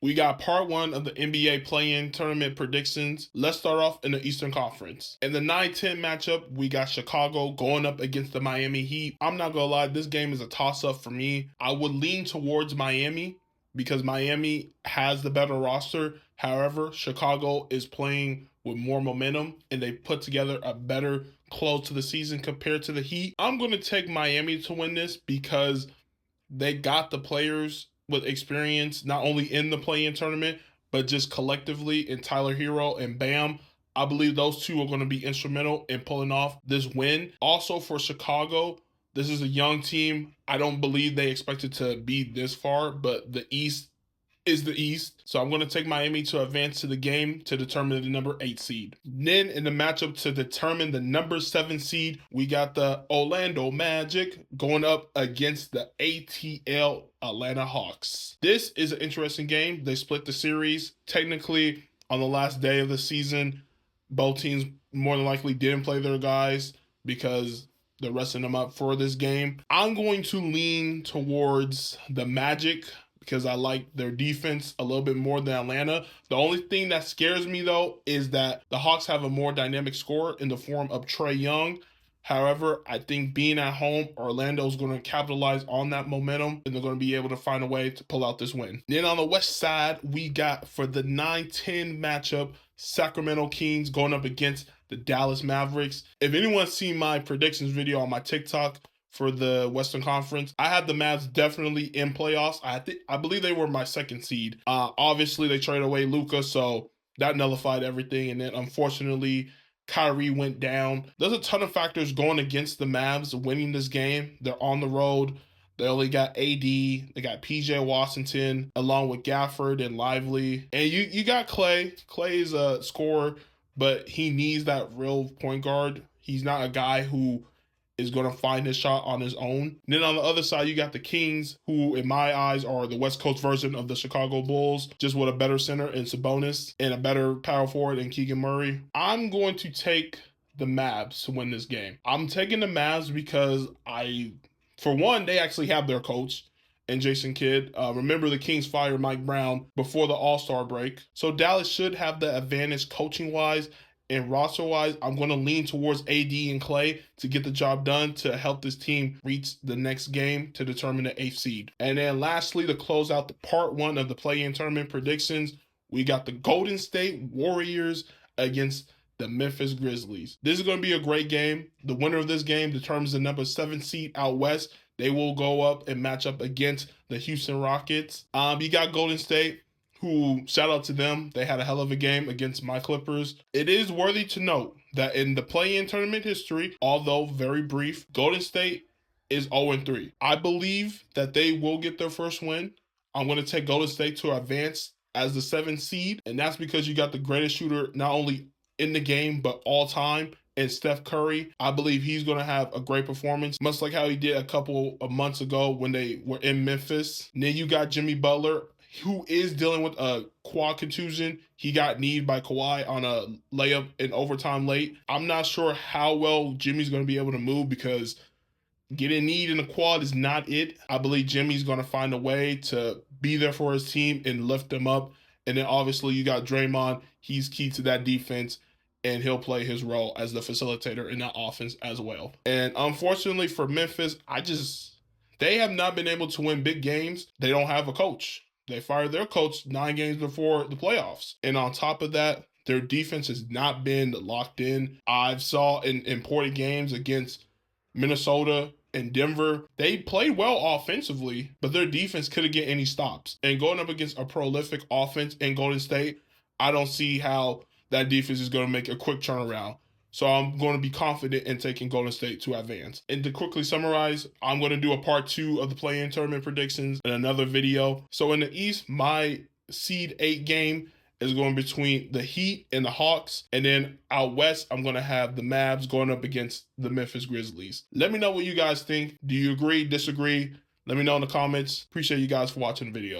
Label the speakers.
Speaker 1: We got part one of the NBA play-in tournament predictions. Let's start off in the Eastern Conference. In the 9-10 matchup, we got Chicago going up against the Miami Heat. I'm not gonna lie, this game is a toss-up for me. I would lean towards Miami because Miami has the better roster. However, Chicago is playing with more momentum and they put together a better close to the season compared to the Heat. I'm gonna take Miami to win this because they got the players with experience, not only in the play-in tournament, but just collectively in Tyler Hero and Bam. I believe those two are going to be instrumental in pulling off this win. Also for Chicago, this is a young team. I don't believe they expected to be this far, but the East is the East. So I'm going to take Miami to advance to the game to determine the number 8 seed. Then in the matchup to determine the number 7 seed, we got the Orlando Magic going up against the ATL Atlanta Hawks. This is an interesting game. They split the series. Technically, on the last day of the season, both teams more than likely didn't play their guys because they're resting them up for this game. I'm going to lean towards the Magic because I like their defense a little bit more than Atlanta. The only thing that scares me, though, is that the Hawks have a more dynamic scorer in the form of Trae Young. However, I think being at home, Orlando's going to capitalize on that momentum, and they're going to be able to find a way to pull out this win. Then on the west side, we got for the 9-10 matchup, Sacramento Kings going up against the Dallas Mavericks. If anyone's seen my predictions video on my TikTok, for the Western Conference, I had the Mavs definitely in playoffs. I believe they were my 2nd seed. Obviously, they traded away Luka, so that nullified everything. And then, unfortunately, Kyrie went down. There's a ton of factors going against the Mavs winning this game. They're on the road. They only got AD. They got PJ Washington along with Gafford and Lively. And you got Clay. Clay is a scorer, but he needs that real point guard. He's not a guy who is going to find his shot on his own. And then on the other side, you got the Kings, who in my eyes are the West Coast version of the Chicago Bulls, just with a better center in Sabonis and a better power forward in Keegan Murray. I'm going to take the Mavs to win this game. I'm taking the Mavs because for one, they actually have their coach and Jason Kidd. Remember, the Kings fired Mike Brown before the All-Star break. So Dallas should have the advantage coaching-wise. And roster-wise, I'm going to lean towards AD and Clay to get the job done to help this team reach the next game to determine the 8th seed. And then lastly, to close out the part one of the play-in tournament predictions, we got the Golden State Warriors against the Memphis Grizzlies. This is going to be a great game. The winner of this game determines the number 7 seed out west. They will go up and match up against the Houston Rockets. You got Golden State, who, shout out to them, they had a hell of a game against my Clippers. It is worthy to note that in the play-in tournament history, although very brief, Golden State is 0-3. I believe that they will get their first win. I'm going to take Golden State to advance as the 7th seed, and that's because you got the greatest shooter not only in the game, but all time, and Steph Curry. I believe he's going to have a great performance, much like how he did a couple of months ago when they were in Memphis. And then you got Jimmy Butler, who is dealing with a quad contusion. He got kneed by Kawhi on a layup in overtime late. I'm not sure how well Jimmy's going to be able to move because getting kneed in the quad is not it. I believe Jimmy's going to find a way to be there for his team and lift them up. And then obviously you got Draymond. He's key to that defense, and he'll play his role as the facilitator in that offense as well. And unfortunately for Memphis, they have not been able to win big games. They don't have a coach. They fired their coach 9 games before the playoffs. And on top of that, their defense has not been locked in. I've saw in important games against Minnesota and Denver, they played well offensively, but their defense couldn't get any stops. And going up against a prolific offense in Golden State, I don't see how that defense is going to make a quick turnaround. So I'm going to be confident in taking Golden State to advance. And to quickly summarize, I'm going to do a part 2 of the play-in tournament predictions in another video. So in the East, my seed 8 game is going between the Heat and the Hawks. And then out west, I'm going to have the Mavs going up against the Memphis Grizzlies. Let me know what you guys think. Do you agree, disagree? Let me know in the comments. Appreciate you guys for watching the video.